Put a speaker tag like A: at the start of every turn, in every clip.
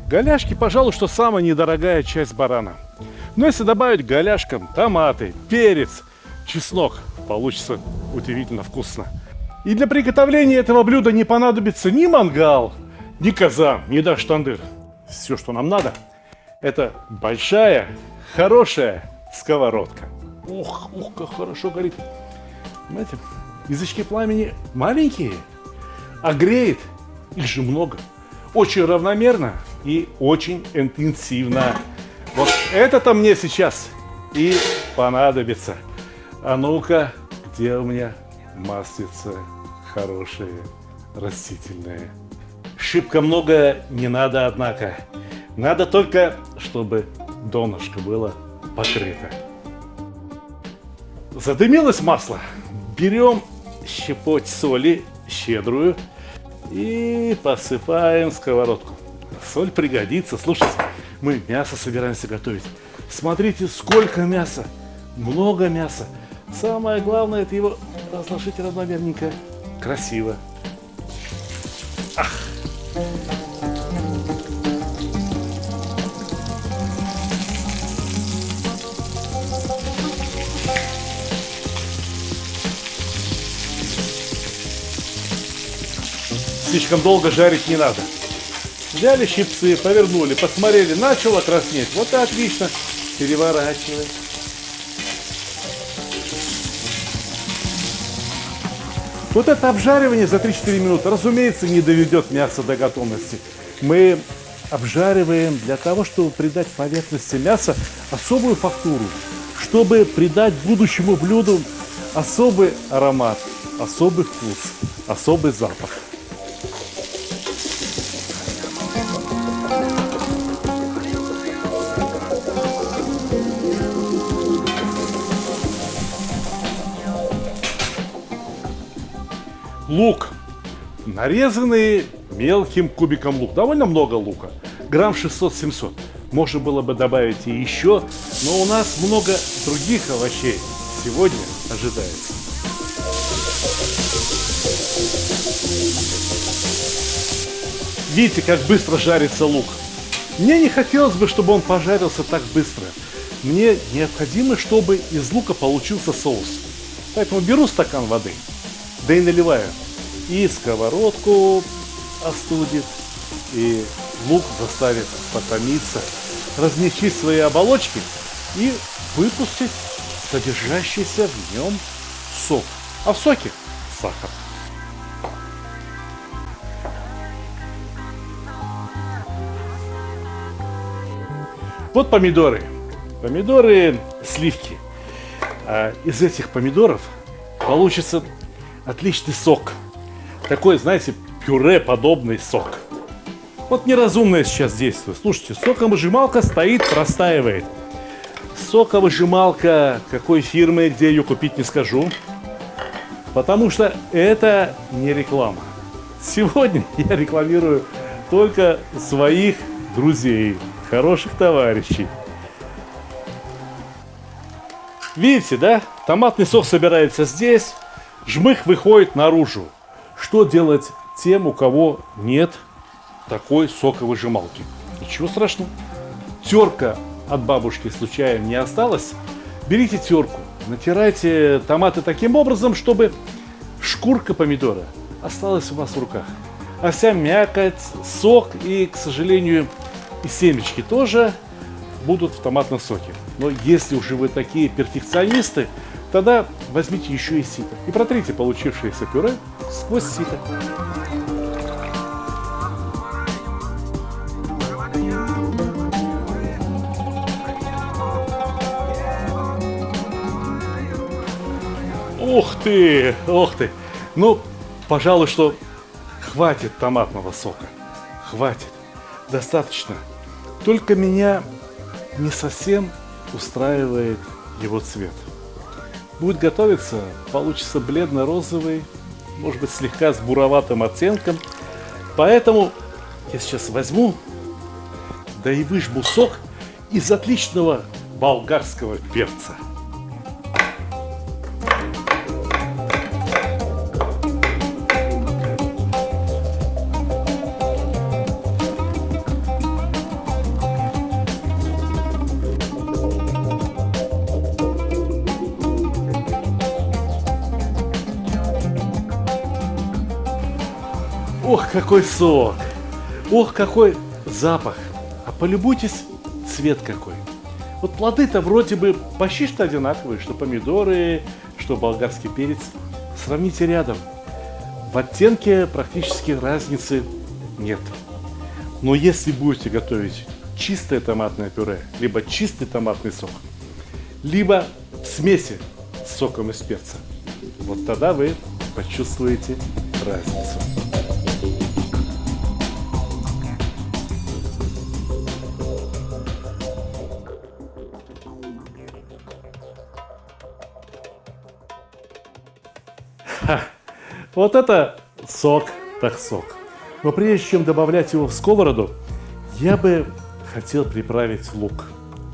A: Голяшки, пожалуй, что самая недорогая часть барана. Но если добавить голяшкам томаты, перец, чеснок, получится удивительно вкусно. И для приготовления этого блюда не понадобится ни мангал, ни казан, ни даже тандыр. Все, что нам надо, это большая, хорошая сковородка. Ух, как хорошо горит. Понимаете, язычки пламени маленькие, а греет их же много. Очень равномерно и очень интенсивно. Вот это-то мне сейчас и понадобится. А ну-ка, где у меня маслица хорошие, растительные? Шибко много не надо, однако. Надо только, чтобы донышко было покрыто. Задымилось масло. Берем щепоть соли, щедрую, и посыпаем сковородку. Соль пригодится. Слушайте, мы мясо собираемся готовить. Смотрите, сколько мяса. Много мяса. Самое главное, это его разложить равномерненько, красиво. Ах. Слишком долго жарить не надо. Взяли щипцы, повернули, посмотрели, начало краснеть. Вот и отлично. Переворачиваем. Вот это обжаривание за 3-4 минуты, разумеется, не доведет мясо до готовности. Мы обжариваем для того, чтобы придать поверхности мяса особую фактуру, чтобы придать будущему блюду особый аромат, особый вкус, особый запах. Лук. Нарезанный мелким кубиком лук. Довольно много лука. Грамм 600-700. Можно было бы добавить и еще, но у нас много других овощей сегодня ожидается. Видите, как быстро жарится лук. Мне не хотелось бы, чтобы он пожарился так быстро. Мне необходимо, чтобы из лука получился соус. Поэтому беру стакан воды, да и наливаю. И сковородку остудит, и лук заставит потомиться, размягчить свои оболочки и выпустить содержащийся в нем сок. А в соке сахар. Вот помидоры. Помидоры сливки. Из этих помидоров получится отличный сок. Такой, знаете, пюре-подобный сок. Вот неразумное сейчас действие. Слушайте, соковыжималка стоит, простаивает. Соковыжималка какой фирмы, где ее купить, не скажу. Потому что это не реклама. Сегодня я рекламирую только своих друзей, хороших товарищей. Видите, да? Томатный сок собирается здесь, жмых выходит наружу. Что делать тем, у кого нет такой соковыжималки? Ничего страшного. Терка от бабушки случайно не осталась? Берите терку, натирайте томаты таким образом, чтобы шкурка помидора осталась у вас в руках. А вся мякоть, сок и, к сожалению, и семечки тоже будут в томатном соке. Но если уже вы такие перфекционисты, тогда возьмите еще и сито и протрите получившееся пюре сквозь сито. Ух ты, ух ты. Ну, пожалуй, что хватит томатного сока. Хватит. Достаточно. Только меня не совсем устраивает его цвет. Будет готовиться, получится бледно-розовый, может быть, слегка с буроватым оттенком. Поэтому я сейчас возьму, да и выжму сок из отличного болгарского перца. Ох, какой сок! Ох, какой запах! А полюбуйтесь, цвет какой! Вот плоды-то вроде бы почти что одинаковые, что помидоры, что болгарский перец. Сравните рядом. В оттенке практически разницы нет. Но если будете готовить чистое томатное пюре, либо чистый томатный сок, либо в смеси с соком из перца, вот тогда вы почувствуете разницу. Ха, вот это сок так сок. Но прежде чем добавлять его в сковороду, я бы хотел приправить лук.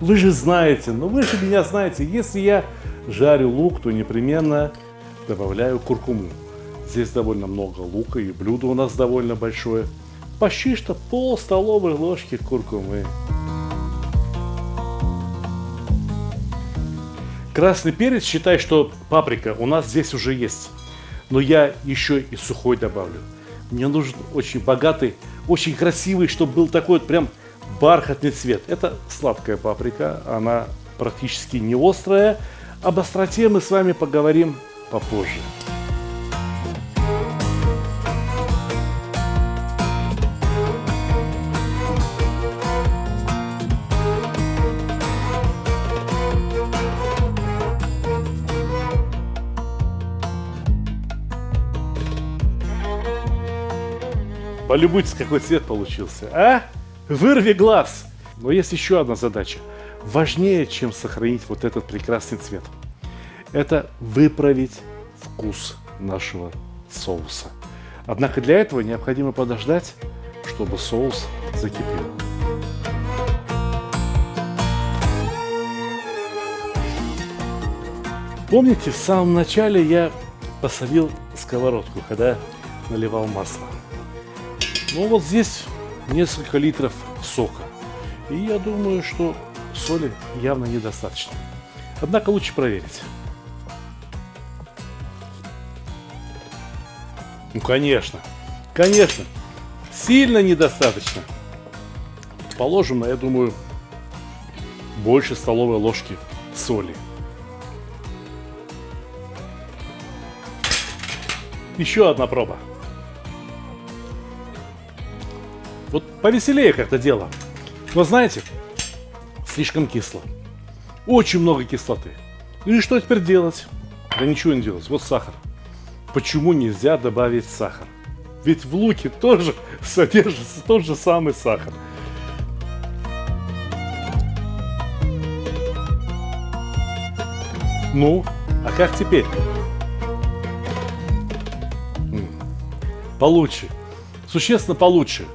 A: Вы же знаете, вы же меня знаете, если я жарю лук, то непременно добавляю куркуму. Здесь довольно много лука, и блюдо у нас довольно большое. Почти что пол столовой ложки куркумы. Красный перец, считай, что паприка у нас здесь уже есть. Но я еще и сухой добавлю. Мне нужен очень богатый, очень красивый, чтобы был такой вот прям бархатный цвет. Это сладкая паприка, она практически не острая. Об остроте мы с вами поговорим попозже. Полюбуйтесь, какой цвет получился, а? Вырви глаз! Но есть еще одна задача, важнее, чем сохранить вот этот прекрасный цвет. Это выправить вкус нашего соуса. Однако для этого необходимо подождать, чтобы соус закипел. Помните, в самом начале я посолил сковородку, когда наливал масло. Ну вот здесь несколько литров сока. И я думаю, что соли явно недостаточно. Однако лучше проверить. Ну конечно, сильно недостаточно. Положим, я думаю, больше столовой ложки соли. Еще одна проба. Вот повеселее как-то дело. Но знаете, слишком кисло. Очень много кислоты. Ну и что теперь делать? Да ничего не делать. Вот сахар. Почему нельзя добавить сахар? Ведь в луке тоже содержится тот же самый сахар. Ну, а как теперь? Получше. Существенно получше.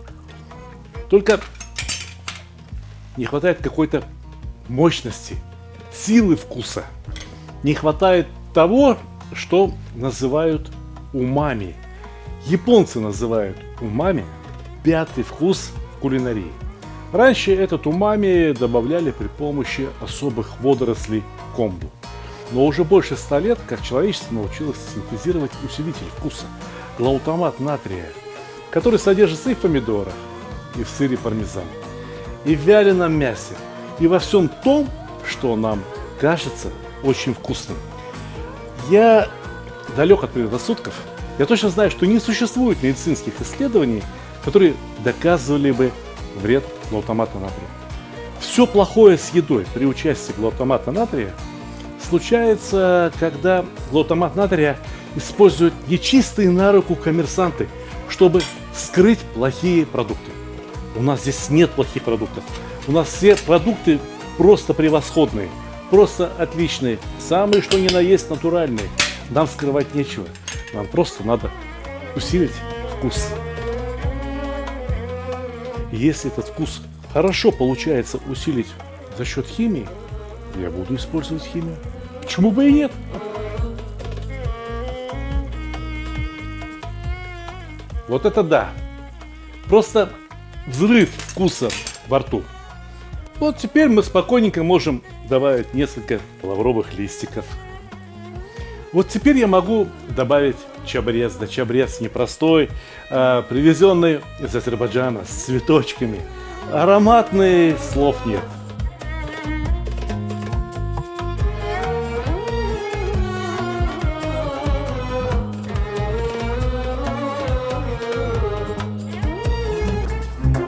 A: Только не хватает какой-то мощности, силы вкуса. Не хватает того, что называют умами. Японцы называют умами пятый вкус в кулинарии. Раньше этот умами добавляли при помощи особых водорослей комбу. Но уже больше 100 лет, как человечество научилось синтезировать усилитель вкуса – глутамат натрия, который содержится и в помидорах, и в сыре пармезан, и в вяленом мясе, и во всем том, что нам кажется очень вкусным. Я далек от предрассудков. Я точно знаю, что не существует медицинских исследований, которые доказывали бы вред глутамата натрия. Все плохое с едой при участии глутамата натрия случается, когда глутамат натрия используют нечистые на руку коммерсанты, чтобы скрыть плохие продукты. У нас здесь нет плохих продуктов. У нас все продукты просто превосходные, просто отличные, самые что ни на есть натуральные. Нам скрывать нечего. Нам просто надо усилить вкус. Если этот вкус хорошо получается усилить за счет химии, я буду использовать химию. Почему бы и нет? Вот это да! Просто взрыв вкуса во рту. Вот теперь мы спокойненько можем добавить несколько лавровых листиков. Вот теперь я могу добавить чабрец, да чабрец непростой, привезенный из Азербайджана с цветочками. Ароматный, слов нет.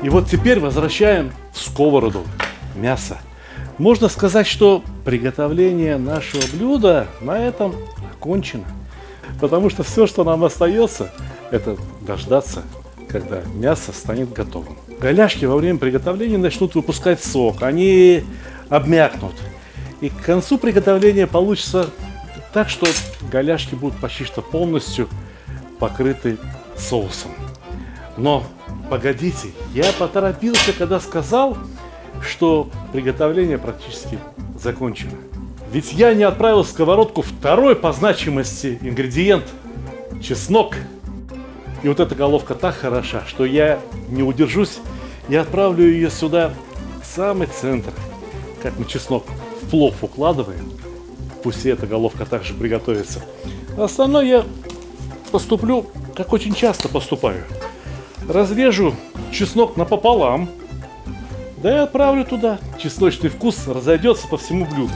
A: И вот теперь возвращаем в сковороду мясо. Можно сказать, что приготовление нашего блюда на этом окончено. Потому что все, что нам остается, это дождаться, когда мясо станет готовым. Голяшки во время приготовления начнут выпускать сок, они обмякнут. И к концу приготовления получится так, что голяшки будут почти что полностью покрыты соусом. Но погодите, я поторопился, когда сказал, что приготовление практически закончено. Ведь я не отправил в сковородку второй по значимости ингредиент – чеснок. И вот эта головка так хороша, что я не удержусь и отправлю ее сюда, в самый центр. Как мы чеснок в плов укладываем, пусть и эта головка также приготовится. А остальное я поступлю, как очень часто поступаю. Разрежу чеснок напополам, да и отправлю туда. Чесночный вкус разойдется по всему блюду.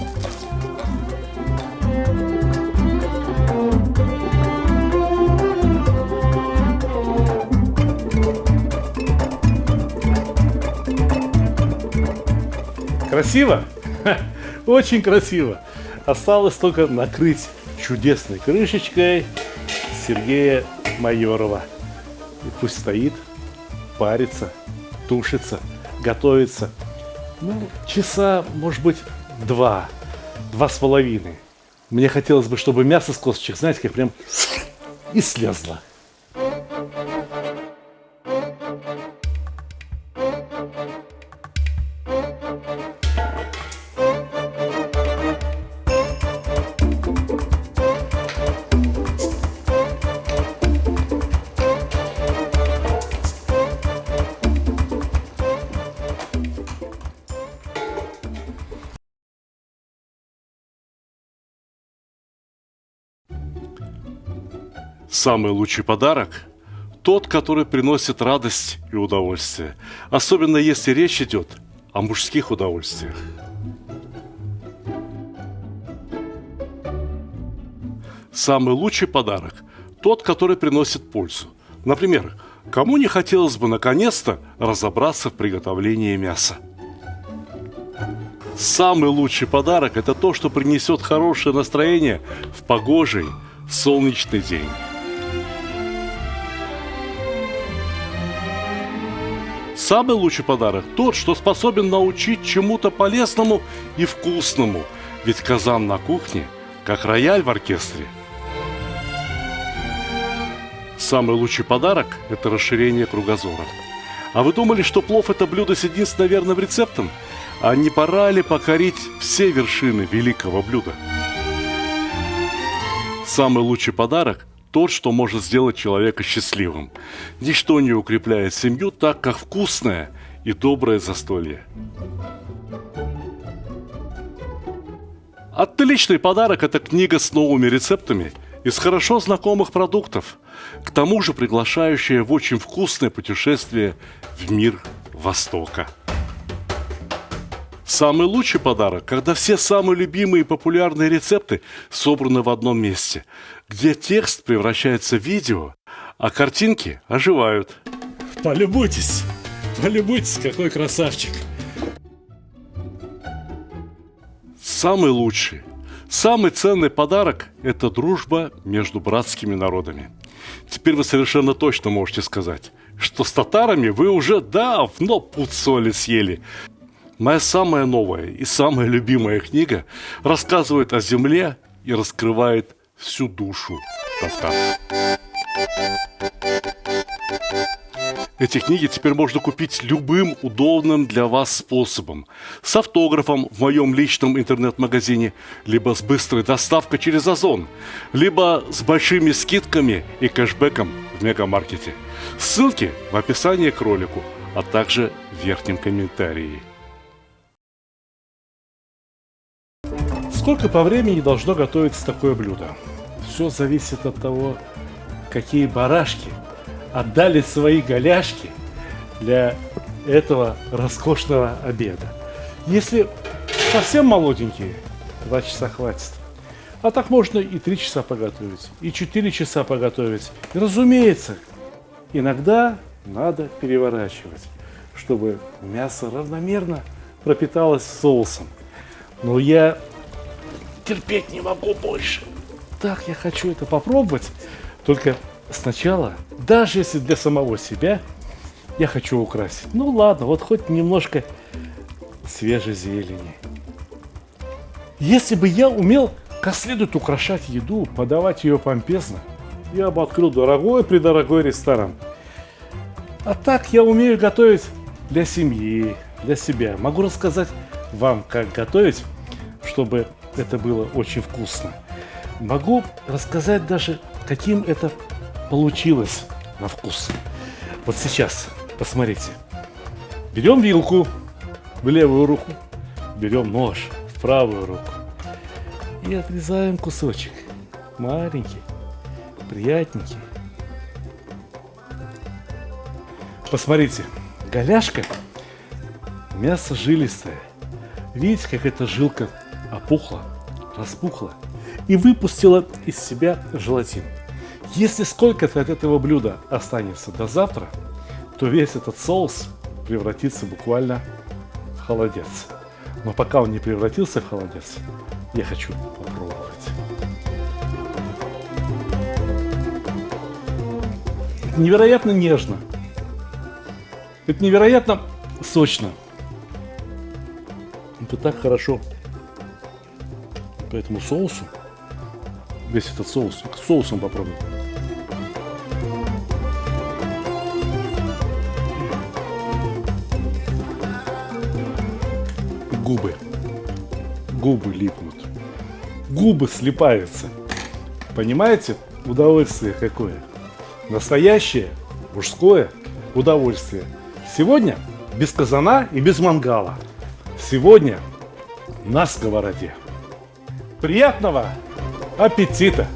A: Красиво? Ха, очень красиво. Осталось только накрыть чудесной крышечкой Сергея Майорова. И пусть стоит, парится, тушится, готовится. Ну, часа, может быть, 2-2,5. Мне хотелось бы, чтобы мясо с косточек, знаете, как прям и слезло.
B: Самый лучший подарок – тот, который приносит радость и удовольствие, особенно если речь идет о мужских удовольствиях. Самый лучший подарок – тот, который приносит пользу. Например, кому не хотелось бы наконец-то разобраться в приготовлении мяса? Самый лучший подарок – это то, что принесет хорошее настроение в погожий, солнечный день. Самый лучший подарок – тот, что способен научить чему-то полезному и вкусному, ведь казан на кухне, как рояль в оркестре. Самый лучший подарок – это расширение кругозора. А вы думали, что плов – это блюдо с единственно верным рецептом? А не пора ли покорить все вершины великого блюда? Самый лучший подарок – тот, что может сделать человека счастливым. Ничто не укрепляет семью так, как вкусное и доброе застолье. Отличный подарок – это книга с новыми рецептами из хорошо знакомых продуктов, к тому же приглашающая в очень вкусное путешествие в мир Востока. Самый лучший подарок, когда все самые любимые и популярные рецепты собраны в одном месте, где текст превращается в видео, а картинки оживают.
A: Полюбуйтесь, какой красавчик.
B: Самый лучший, самый ценный подарок – это дружба между братскими народами. Теперь вы совершенно точно можете сказать, что с татарами вы уже давно пуд соли съели. Моя самая новая и самая любимая книга рассказывает о земле и раскрывает всю душу татар. Эти книги теперь можно купить любым удобным для вас способом. С автографом в моем личном интернет-магазине, либо с быстрой доставкой через Озон, либо с большими скидками и кэшбэком в мегамаркете. Ссылки в описании к ролику, а также в верхнем комментарии.
A: Сколько по времени должно готовиться такое блюдо? Все зависит от того, какие барашки отдали свои голяшки для этого роскошного обеда. Если совсем молоденькие, 2 часа хватит. А так можно и 3 часа поготовить, и 4 часа поготовить. И, разумеется, иногда надо переворачивать, чтобы мясо равномерно пропиталось соусом. Но я терпеть не могу больше. Так, я хочу это попробовать. Только сначала, даже если для самого себя, я хочу украсить. Ну ладно, вот хоть немножко свежей зелени. Если бы я умел как следует украшать еду, подавать ее помпезно, я бы открыл дорогой-предорогой ресторан. А так я умею готовить для семьи, для себя. Могу рассказать вам, как готовить, чтобы это было очень вкусно. Могу рассказать даже, каким это получилось на вкус. Вот сейчас, посмотрите. Берем вилку в левую руку, берем нож в правую руку и отрезаем кусочек. Маленький, приятненький. Посмотрите, голяшка, мясо жилистое. Видите, как эта жилка опухла, распухла и выпустила из себя желатин. Если сколько-то от этого блюда останется до завтра, то весь этот соус превратится буквально в холодец. Но пока он не превратился в холодец, я хочу попробовать. Это невероятно нежно. Это невероятно сочно. Это так хорошо по этому соусу. Весь этот соус. С соусом попробуем. Губы липнут. Губы слипаются. Понимаете, удовольствие какое? Настоящее мужское удовольствие. Сегодня без казана и без мангала. Сегодня на сковороде. Приятного аппетита!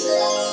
C: Yeah.